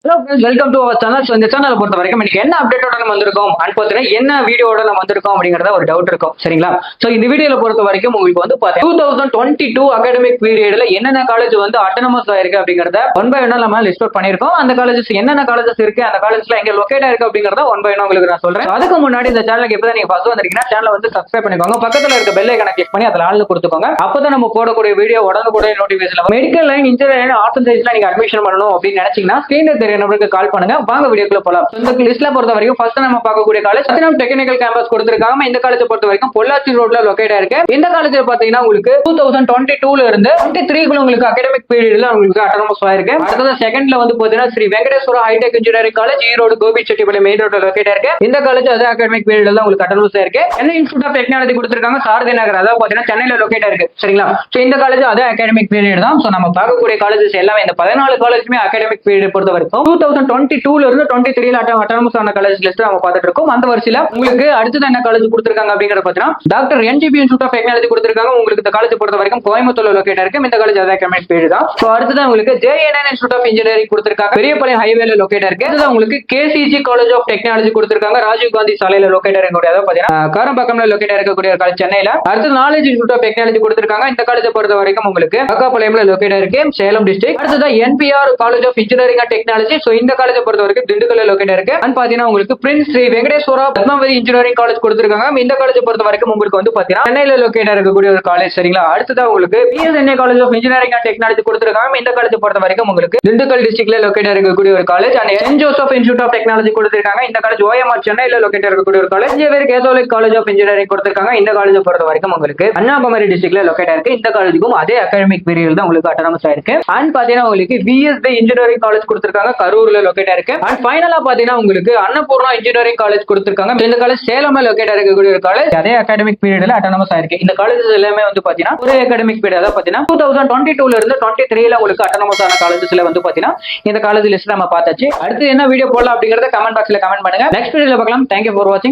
Hello friends, welcome to our channel. இந்த சேனலை பொறுத்த வரைக்கும் இன்னைக்கு என்ன அப்டேட்டோட நம்ம வந்திருக்கோம் அண்ட் பார்த்தீங்கன்னா என்ன வீடியோட நம்ம வந்திருக்கோம் அப்படிங்கறத ஒரு டவுட் இருக்கும். சரிங்களா? சோ இந்த வீடியோல பொறுத்த வரைக்கும் உங்களுக்கு வந்து 2022 அகாடமிக் பீரியட்ல என்னென்ன காலேஜ் வந்து அட்டானமஸ் ஆயிருக்கு அப்படிங்கறத ஒன் பை ஒன்னா நம்ம லிஸ்ட் அவுட் பண்ணிருக்கோம். அந்த காலேஜஸ் என்னென்ன காலேஜஸ் இருக்கு, அந்த காலேஜ்ல எங்க லொகேட் ஆயிருக்கு அப்படிங்கறத ஒன் பை ஒன்னா உங்களுக்கு நான் சொல்றேன். அதுக்கு முன்னாடி இந்த சேனலுக்கு எப்பதான் நீங்க ஃபர்ஸ்ட் வந்திருக்கீங்கன்னா சேனலை வந்து சப்ஸ்கிரைப் பண்ணிக்கோங்க. பக்கத்துல இருக்க பெல் ஐகானை கிளிக் பண்ணி அதுல ஆள்னு கொடுத்துக்கோங்க. அப்பதான் நம்ம போடக்கூடிய வீடியோ உடனுக்குடைய notification. Medical line, engineering, arts and சயின்ஸ்ல நீங்க அட்மிஷன் பண்ணணும் அப்படின்னு நினைச்சீங்கன்னா ஸ்கிரீன்ல தெரிய நம்பருக்கு கால் பண்ணுங்க. வாங்க வீடியோக்குள்ள போலாம். இந்த லிஸ்ட்ல பொறுத்த வரைக்கும் ஃபர்ஸ்ட் நம்ம பார்க்கக்கூடிய காலேஜ் சத்யநாம் டெக்னிக்கல் கேம்பஸ் கொடுத்திருக்காங்க. இந்த காலேஜ் பொறுத்த வரைக்கும் பொள்ளாச்சி ரோட்ல லொகேட் ஆயிருக்கு. இந்த காலேஜ்ல பாத்தீங்கன்னா உங்களுக்கு 2022ல இருந்து 23 உங்களுக்கு அகாடமிக் பீரியட்ல உங்களுக்கு அட்டானமஸ் ஆயிருக்கு. அடுத்தது செகண்ட்ல வந்து பாத்தீங்கன்னா Shri Venkateswara hi-tech engineering college Erode Gobichettipalayam main ரோட்ல லொகேட் ஆயிருக்கு. இந்த காலேஜ் அதே அகாடமிக் பீரியட்ல உங்களுக்கு அட்டானமஸ் ஆயிருக்கு. சென்னை இன்ஸ்டிடியூட் ஆஃப் டெக்னாலஜி கொடுத்திருக்காங்க சாரதி நகர், அதாவது பாத்தீங்கன்னா சென்னையில லொகேட் ஆயிருக்கு. சரிங்களா? சோ இந்த காலேஜ் அதே அகாடமிக் பீரியட் தான். சோ நம்ம பார்க்கக்கூடிய காலேஜஸ் எல்லாமே இந்த 14 காலேஜுமே அகாடமிக் பீரியட் பொறுத்த வரைக்கும் 2022ல இருந்து 23ல அட்டானமஸ் ஆன காலேஜ் லிஸ்ட் நம்ம பார்த்துட்டு இருக்கோம். அந்த வரிசையில உங்களுக்கு அடுத்தது என்ன காலேஜ் கொடுத்திருக்காங்க அப்படிங்கறத பார்த்தீங்கன்னா doctor NGP institute of technology கொடுத்திருக்காங்க. உங்களுக்கு இந்த காலேஜ் பொறுத்த வரைக்கும் கோயம்புத்தூர்ல லொகேட் ஆயிருக்கு. இந்த காலேஜ் அதே அகாடமிக் பீரியட் தான். சோ அடுத்தது உங்களுக்கு ஜேஎன்என் இன்ஸ்டிடியூட் ஆஃப் இன்ஜினியரிங் கொடுத்திருக்காங்க. பெரியபாளையம் ஹைவேல லொகேட் ஆயிருக்கு. அடுத்தது உங்களுக்கு கேசிஜி காலேஜ் ஆஃப் டெக்னாலஜி கொடுத்திருக்காங்க. ராஜீவ் காந்தி சாலையில லொகேட் ஆயிருக்கக்கூடிய, அதாவது பாத்தீங்கன்னா காரம்பாக்கம்ல லொகேட் ஆயிருக்கக்கூடிய காலேஜ் சென்னையில. அடுத்து நாலேஜ் இன்ஸ்டிடியூட் ஆஃப் டெக்னாலஜி கொடுத்திருக்காங்க. இந்த காலேஜ் பொறுத்த வரைக்கும் உங்களுக்கு அக்காபாளையம்ல லொகேட் ஆயிருக்கு, சேலம் டிஸ்ட்ரிக்ட். அடுத்தது NPR college of engineering and technology. So இந்த காலேஜ் பொறுத்த வரைக்கும் திண்டுக்கல்ல லொகேட் ஆயிருக்கு. அண்ட் பாத்தீங்கன்னா உங்களுக்கு prince Shri Venkateswara Padmavathi engineering college கொடுத்திருக்காங்க. இந்த காலேஜ் பொறுத்த வரைக்கும் உங்களுக்கு வந்து பாத்தீங்கன்னா சென்னையில லொகேட் இருக்கக்கூடிய ஒரு காலேஜ். சரிங்களா? அடுத்ததா உங்களுக்கு PSNA college of engineering and technology கொடுத்திருக்காங்க. இந்த காலேஜ் பொறுத்த வரைக்கும் உங்களுக்கு திண்டுக்கல் டிஸ்ட்ரிக்ட்ல லொகேட் இருக்கக்கூடிய ஒரு college. And saint Joseph institute of technology கொடுத்திருக்காங்க. இந்த காலேஜ் ஓஎம்ஆர் சென்னையில லொகேட் இருக்கக்கூடிய ஒரு college. JVR Catholic college of engineering கொடுத்திருக்காங்க. இந்த காலேஜ் பொறுத்த வரைக்கும் உங்களுக்கு கன்னியாகுமரி டிஸ்ட்ரிக்ட்ல லொகேட் இருக்கு. இந்த காலேஜுக்கும் அதே அகாடமிக் பீரியட் தான் உங்களுக்கு அட்டானமஸ் ஆயிருக்கு. அண்ட் பாத்தீங்கன்னா உங்களுக்கு விஎஸ்பி இன்ஜினியரிங் காலேஜ் கொடுத்திருக்காங்க, கரூர்ல லொகேட் இருக்கு. அண்ட் ஃபைனலா பாத்தீங்கன்னா உங்களுக்கு அன்னபூர்ணா இன்ஜினியரிங் காலேஜ் கொடுத்திருக்காங்க. இந்த காலேஜ் சேலம்ல லொகேட் இருக்கக்கூடிய ஒரு காலேஜ். அதே அகாடமிக் பீரியட்ல அட்டானமஸ் ஆயிருக்கு. இந்த காலேஜஸ் எல்லாமே வந்து பாத்தீங்கன்னா ஒரே அகாடமிக் பீரியட், அதாவது பாத்தீங்கன்னா 2022ல இருந்து 23ல உங்களுக்கு அட்டானமஸ் ஆன காலேஜஸ்ல வந்து பாத்தீங்கன்னா இந்த காலேஜ் லிஸ்ட் நம்ம பார்த்தாச்சு. அடுத்து என்ன வீடியோ போடலாம் அப்படிங்கறத கமெண்ட் பாக்ஸ்ல கமெண்ட் பண்ணுங்க. நெக்ஸ்ட் வீடியோல பார்க்கலாம். Thank you for watching.